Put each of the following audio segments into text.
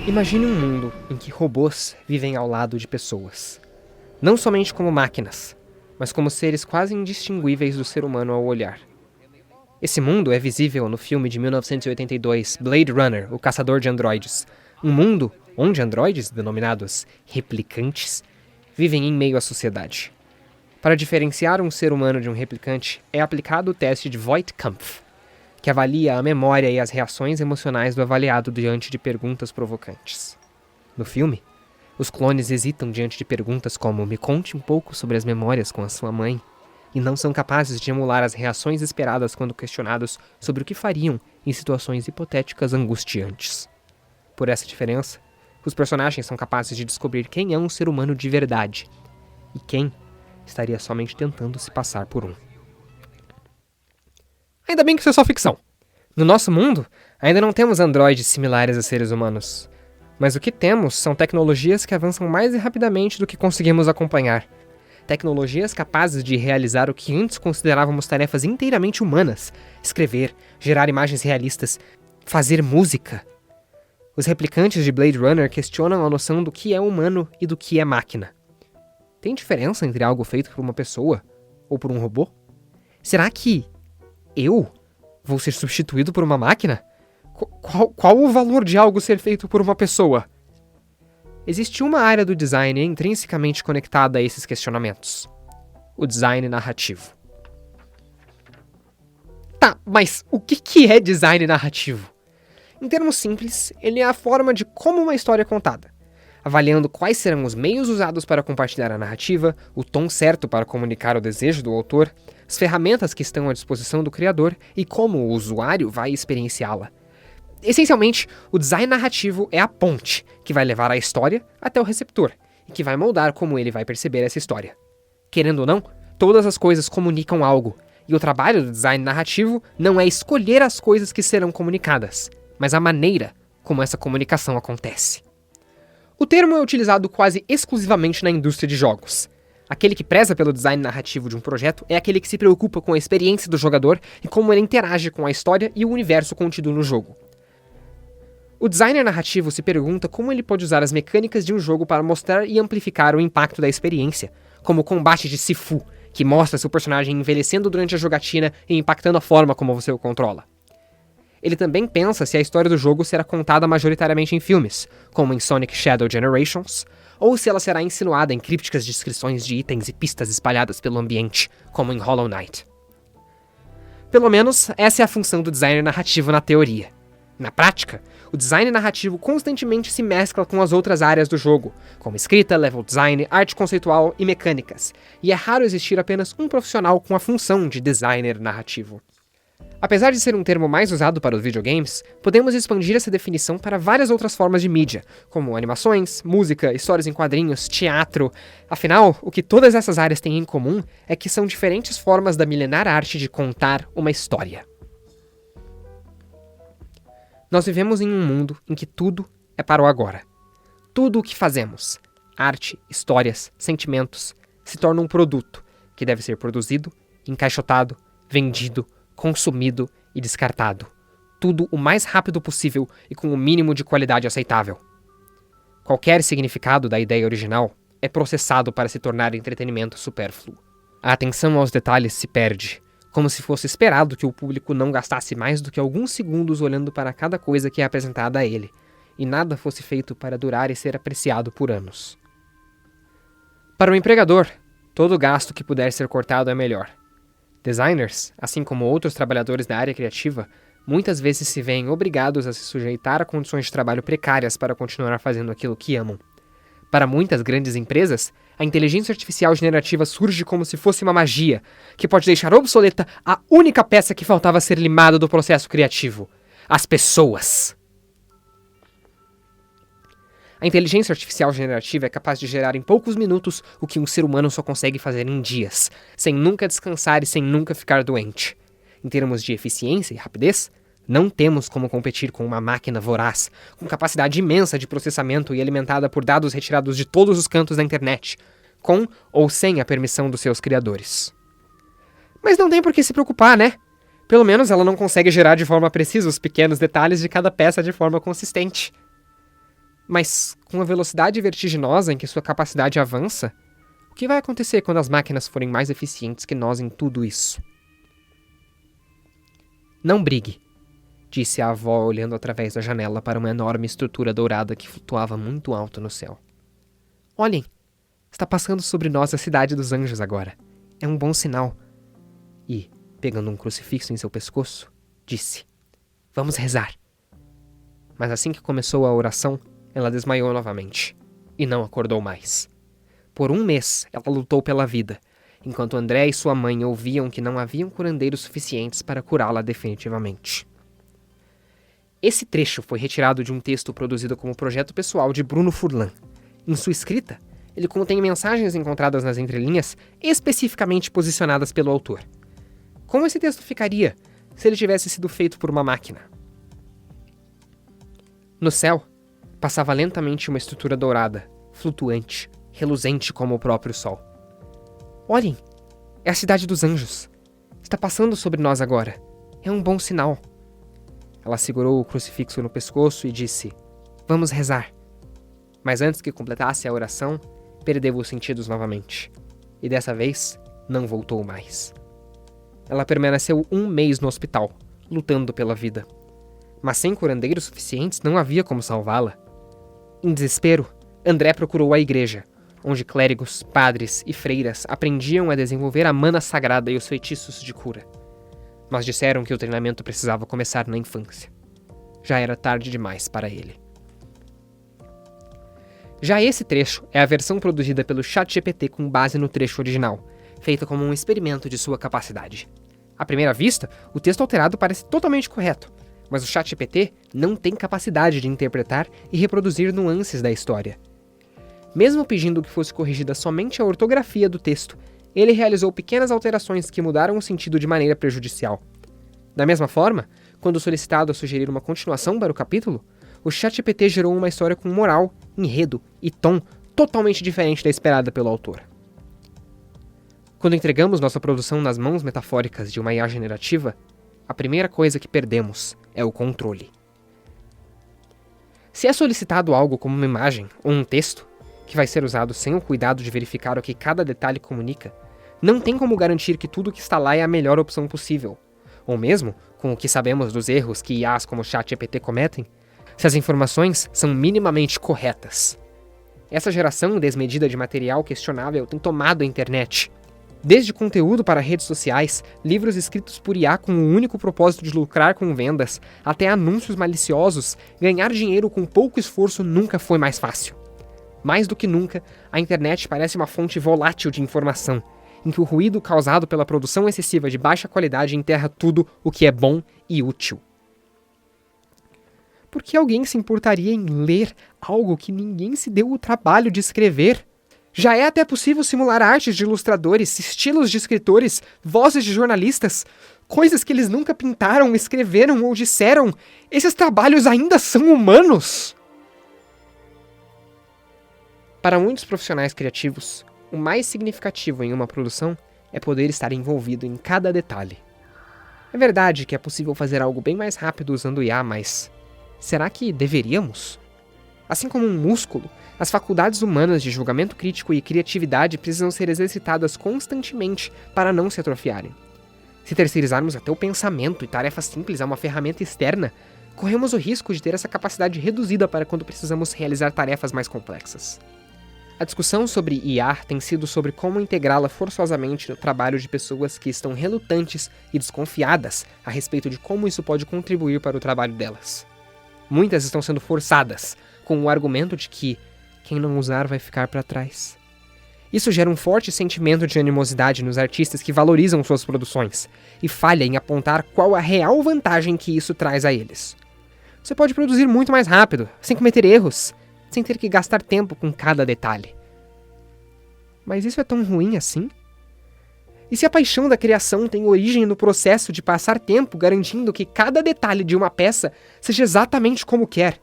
Imagine um mundo em que robôs vivem ao lado de pessoas. Não somente como máquinas, mas como seres quase indistinguíveis do ser humano ao olhar. Esse mundo é visível no filme de 1982, Blade Runner, O Caçador de Androides. Um mundo onde androides, denominados replicantes, vivem em meio à sociedade. Para diferenciar um ser humano de um replicante, é aplicado o teste de Voigt-Kampff, que avalia a memória e as reações emocionais do avaliado diante de perguntas provocantes. No filme, os clones hesitam diante de perguntas como "me conte um pouco sobre as memórias com a sua mãe", e não são capazes de emular as reações esperadas quando questionados sobre o que fariam em situações hipotéticas angustiantes. Por essa diferença, os personagens são capazes de descobrir quem é um ser humano de verdade e quem estaria somente tentando se passar por um. Ainda bem que isso é só ficção. No nosso mundo, ainda não temos androides similares a seres humanos. Mas o que temos são tecnologias que avançam mais rapidamente do que conseguimos acompanhar. Tecnologias capazes de realizar o que antes considerávamos tarefas inteiramente humanas: escrever, gerar imagens realistas, fazer música. Os replicantes de Blade Runner questionam a noção do que é humano e do que é máquina. Tem diferença entre algo feito por uma pessoa ou por um robô? Será que eu vou ser substituído por uma máquina? Qual o valor de algo ser feito por uma pessoa? Existe uma área do design intrinsecamente conectada a esses questionamentos: o design narrativo. Tá, mas o que é design narrativo? Em termos simples, ele é a forma de como uma história é contada, avaliando quais serão os meios usados para compartilhar a narrativa, o tom certo para comunicar o desejo do autor, as ferramentas que estão à disposição do criador e como o usuário vai experienciá-la. Essencialmente, o design narrativo é a ponte que vai levar a história até o receptor e que vai moldar como ele vai perceber essa história. Querendo ou não, todas as coisas comunicam algo, e o trabalho do design narrativo não é escolher as coisas que serão comunicadas, mas a maneira como essa comunicação acontece. O termo é utilizado quase exclusivamente na indústria de jogos. Aquele que preza pelo design narrativo de um projeto é aquele que se preocupa com a experiência do jogador e como ele interage com a história e o universo contido no jogo. O designer narrativo se pergunta como ele pode usar as mecânicas de um jogo para mostrar e amplificar o impacto da experiência, como o combate de Sifu, que mostra seu personagem envelhecendo durante a jogatina e impactando a forma como você o controla. Ele também pensa se a história do jogo será contada majoritariamente em filmes, como em Sonic Shadow Generations, ou se ela será insinuada em crípticas descrições de itens e pistas espalhadas pelo ambiente, como em Hollow Knight. Pelo menos, essa é a função do designer narrativo na teoria. Na prática, o design narrativo constantemente se mescla com as outras áreas do jogo, como escrita, level design, arte conceitual e mecânicas, e é raro existir apenas um profissional com a função de designer narrativo. Apesar de ser um termo mais usado para os videogames, podemos expandir essa definição para várias outras formas de mídia, como animações, música, histórias em quadrinhos, teatro. Afinal, o que todas essas áreas têm em comum é que são diferentes formas da milenar arte de contar uma história. Nós vivemos em um mundo em que tudo é para o agora. Tudo o que fazemos, arte, histórias, sentimentos, se torna um produto que deve ser produzido, encaixotado, vendido, consumido e descartado. Tudo o mais rápido possível e com o mínimo de qualidade aceitável. Qualquer significado da ideia original é processado para se tornar entretenimento supérfluo. A atenção aos detalhes se perde, como se fosse esperado que o público não gastasse mais do que alguns segundos olhando para cada coisa que é apresentada a ele, e nada fosse feito para durar e ser apreciado por anos. Para o empregador, todo gasto que puder ser cortado é melhor. Designers, assim como outros trabalhadores da área criativa, muitas vezes se veem obrigados a se sujeitar a condições de trabalho precárias para continuar fazendo aquilo que amam. Para muitas grandes empresas, a inteligência artificial generativa surge como se fosse uma magia, que pode deixar obsoleta a única peça que faltava ser limada do processo criativo: as pessoas. A inteligência artificial generativa é capaz de gerar em poucos minutos o que um ser humano só consegue fazer em dias, sem nunca descansar e sem nunca ficar doente. Em termos de eficiência e rapidez, não temos como competir com uma máquina voraz, com capacidade imensa de processamento e alimentada por dados retirados de todos os cantos da internet, com ou sem a permissão dos seus criadores. Mas não tem por que se preocupar, né? Pelo menos ela não consegue gerar de forma precisa os pequenos detalhes de cada peça de forma consistente. Mas, com a velocidade vertiginosa em que sua capacidade avança, o que vai acontecer quando as máquinas forem mais eficientes que nós em tudo isso? Não brigue, disse a avó olhando através da janela para uma enorme estrutura dourada que flutuava muito alto no céu. Olhem, está passando sobre nós a cidade dos anjos agora. É um bom sinal. E, pegando um crucifixo em seu pescoço, disse: Vamos rezar. Mas assim que começou a oração, ela desmaiou novamente e não acordou mais. Por um mês, ela lutou pela vida, enquanto André e sua mãe ouviam que não haviam curandeiros suficientes para curá-la definitivamente. Esse trecho foi retirado de um texto produzido como projeto pessoal de Bruno Furlan. Em sua escrita, ele contém mensagens encontradas nas entrelinhas especificamente posicionadas pelo autor. Como esse texto ficaria se ele tivesse sido feito por uma máquina? No céu, passava lentamente uma estrutura dourada, flutuante, reluzente como o próprio sol. Olhem, é a cidade dos anjos. Está passando sobre nós agora. É um bom sinal. Ela segurou o crucifixo no pescoço e disse: Vamos rezar. Mas antes que completasse a oração, perdeu os sentidos novamente. E dessa vez, não voltou mais. Ela permaneceu 1 mês no hospital, lutando pela vida. Mas sem curandeiros suficientes, não havia como salvá-la. Em desespero, André procurou a igreja, onde clérigos, padres e freiras aprendiam a desenvolver a mana sagrada e os feitiços de cura. Mas disseram que o treinamento precisava começar na infância. Já era tarde demais para ele. Já esse trecho é a versão produzida pelo ChatGPT com base no trecho original, feita como um experimento de sua capacidade. À primeira vista, o texto alterado parece totalmente correto, mas o ChatGPT não tem capacidade de interpretar e reproduzir nuances da história. Mesmo pedindo que fosse corrigida somente a ortografia do texto, ele realizou pequenas alterações que mudaram o sentido de maneira prejudicial. Da mesma forma, quando solicitado a sugerir uma continuação para o capítulo, o ChatGPT gerou uma história com moral, enredo e tom totalmente diferente da esperada pelo autor. Quando entregamos nossa produção nas mãos metafóricas de uma IA generativa, a primeira coisa que perdemos é o controle. Se é solicitado algo como uma imagem ou um texto, que vai ser usado sem o cuidado de verificar o que cada detalhe comunica, não tem como garantir que tudo que está lá é a melhor opção possível. Ou mesmo, com o que sabemos dos erros que IAs como o ChatGPT cometem, se as informações são minimamente corretas. Essa geração desmedida de material questionável tem tomado a internet. Desde conteúdo para redes sociais, livros escritos por IA com o único propósito de lucrar com vendas, até anúncios maliciosos, ganhar dinheiro com pouco esforço nunca foi mais fácil. Mais do que nunca, a internet parece uma fonte volátil de informação, em que o ruído causado pela produção excessiva de baixa qualidade enterra tudo o que é bom e útil. Por que alguém se importaria em ler algo que ninguém se deu o trabalho de escrever? Já é até possível simular artes de ilustradores, estilos de escritores, vozes de jornalistas, coisas que eles nunca pintaram, escreveram ou disseram. Esses trabalhos ainda são humanos! Para muitos profissionais criativos, o mais significativo em uma produção é poder estar envolvido em cada detalhe. É verdade que é possível fazer algo bem mais rápido usando IA, mas será que deveríamos? Assim como um músculo, as faculdades humanas de julgamento crítico e criatividade precisam ser exercitadas constantemente para não se atrofiarem. Se terceirizarmos até o pensamento e tarefas simples a uma ferramenta externa, corremos o risco de ter essa capacidade reduzida para quando precisamos realizar tarefas mais complexas. A discussão sobre IA tem sido sobre como integrá-la forçosamente no trabalho de pessoas que estão relutantes e desconfiadas a respeito de como isso pode contribuir para o trabalho delas. Muitas estão sendo forçadas, com o argumento de que quem não usar vai ficar para trás. Isso gera um forte sentimento de animosidade nos artistas que valorizam suas produções e falha em apontar qual a real vantagem que isso traz a eles. Você pode produzir muito mais rápido, sem cometer erros, sem ter que gastar tempo com cada detalhe. Mas isso é tão ruim assim? E se a paixão da criação tem origem no processo de passar tempo garantindo que cada detalhe de uma peça seja exatamente como quer?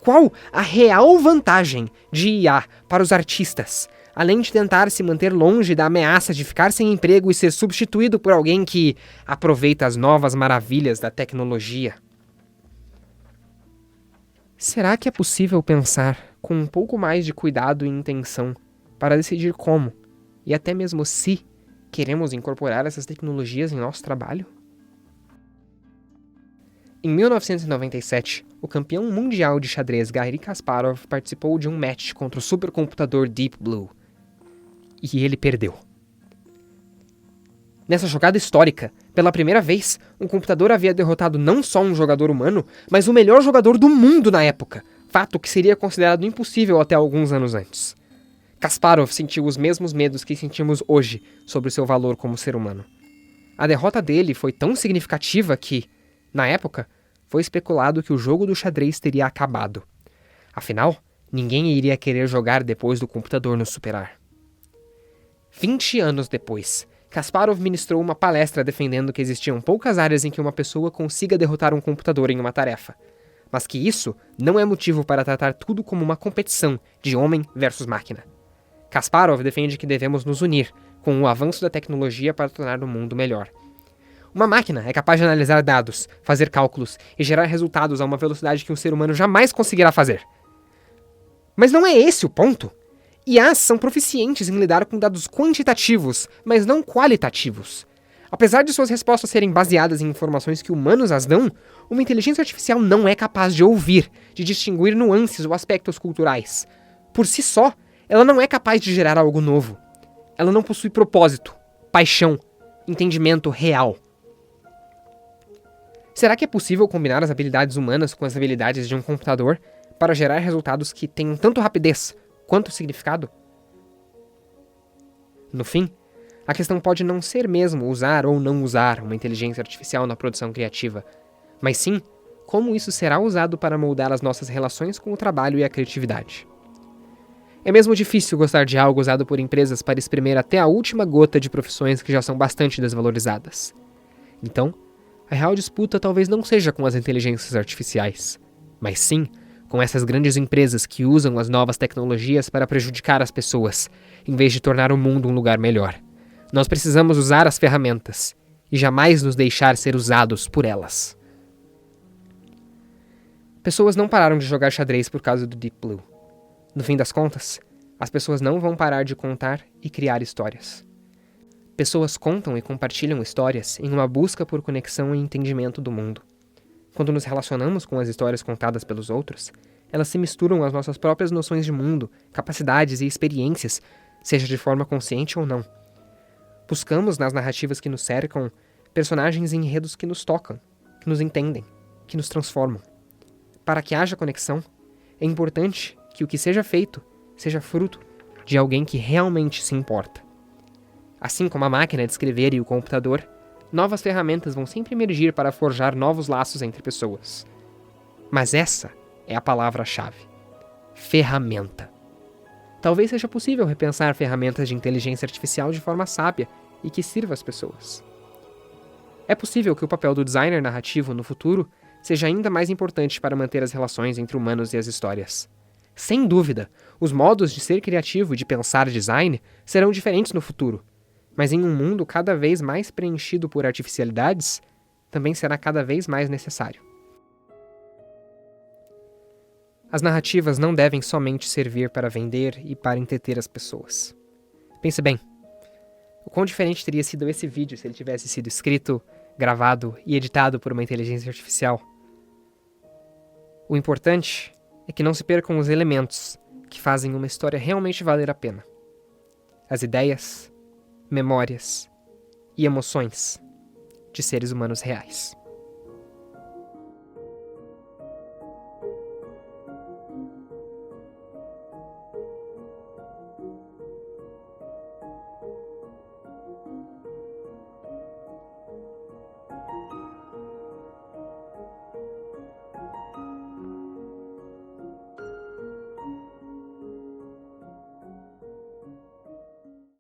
Qual a real vantagem de IA para os artistas, além de tentar se manter longe da ameaça de ficar sem emprego e ser substituído por alguém que aproveita as novas maravilhas da tecnologia? Será que é possível pensar com um pouco mais de cuidado e intenção para decidir como, e até mesmo se, queremos incorporar essas tecnologias em nosso trabalho? Em 1997, o campeão mundial de xadrez Garry Kasparov participou de um match contra o supercomputador Deep Blue. E ele perdeu. Nessa jogada histórica, pela primeira vez, um computador havia derrotado não só um jogador humano, mas o melhor jogador do mundo na época, fato que seria considerado impossível até alguns anos antes. Kasparov sentiu os mesmos medos que sentimos hoje sobre o seu valor como ser humano. A derrota dele foi tão significativa que, na época, foi especulado que o jogo do xadrez teria acabado. Afinal, ninguém iria querer jogar depois do computador nos superar. 20 anos depois, Kasparov ministrou uma palestra defendendo que existiam poucas áreas em que uma pessoa consiga derrotar um computador em uma tarefa, mas que isso não é motivo para tratar tudo como uma competição de homem versus máquina. Kasparov defende que devemos nos unir com o avanço da tecnologia para tornar o mundo melhor. Uma máquina é capaz de analisar dados, fazer cálculos e gerar resultados a uma velocidade que um ser humano jamais conseguirá fazer. Mas não é esse o ponto. IAs são proficientes em lidar com dados quantitativos, mas não qualitativos. Apesar de suas respostas serem baseadas em informações que humanos as dão, uma inteligência artificial não é capaz de ouvir, de distinguir nuances ou aspectos culturais. Por si só, ela não é capaz de gerar algo novo. Ela não possui propósito, paixão, entendimento real. Será que é possível combinar as habilidades humanas com as habilidades de um computador para gerar resultados que tenham tanto rapidez quanto significado? No fim, a questão pode não ser mesmo usar ou não usar uma inteligência artificial na produção criativa, mas sim como isso será usado para moldar as nossas relações com o trabalho e a criatividade. É mesmo difícil gostar de algo usado por empresas para espremer até a última gota de profissões que já são bastante desvalorizadas. Então, a real disputa talvez não seja com as inteligências artificiais, mas sim com essas grandes empresas que usam as novas tecnologias para prejudicar as pessoas, em vez de tornar o mundo um lugar melhor. Nós precisamos usar as ferramentas e jamais nos deixar ser usados por elas. Pessoas não pararam de jogar xadrez por causa do Deep Blue. No fim das contas, as pessoas não vão parar de contar e criar histórias. Pessoas contam e compartilham histórias em uma busca por conexão e entendimento do mundo. Quando nos relacionamos com as histórias contadas pelos outros, elas se misturam às nossas próprias noções de mundo, capacidades e experiências, seja de forma consciente ou não. Buscamos nas narrativas que nos cercam personagens e enredos que nos tocam, que nos entendem, que nos transformam. Para que haja conexão, é importante que o que seja feito seja fruto de alguém que realmente se importa. Assim como a máquina de escrever e o computador, novas ferramentas vão sempre emergir para forjar novos laços entre pessoas. Mas essa é a palavra-chave: ferramenta. Talvez seja possível repensar ferramentas de inteligência artificial de forma sábia e que sirva às pessoas. É possível que o papel do designer narrativo no futuro seja ainda mais importante para manter as relações entre humanos e as histórias. Sem dúvida, os modos de ser criativo e de pensar design serão diferentes no futuro, mas em um mundo cada vez mais preenchido por artificialidades, também será cada vez mais necessário. As narrativas não devem somente servir para vender e para entreter as pessoas. Pense bem, o quão diferente teria sido esse vídeo se ele tivesse sido escrito, gravado e editado por uma inteligência artificial? O importante é que não se percam os elementos que fazem uma história realmente valer a pena. As ideias, memórias e emoções de seres humanos reais.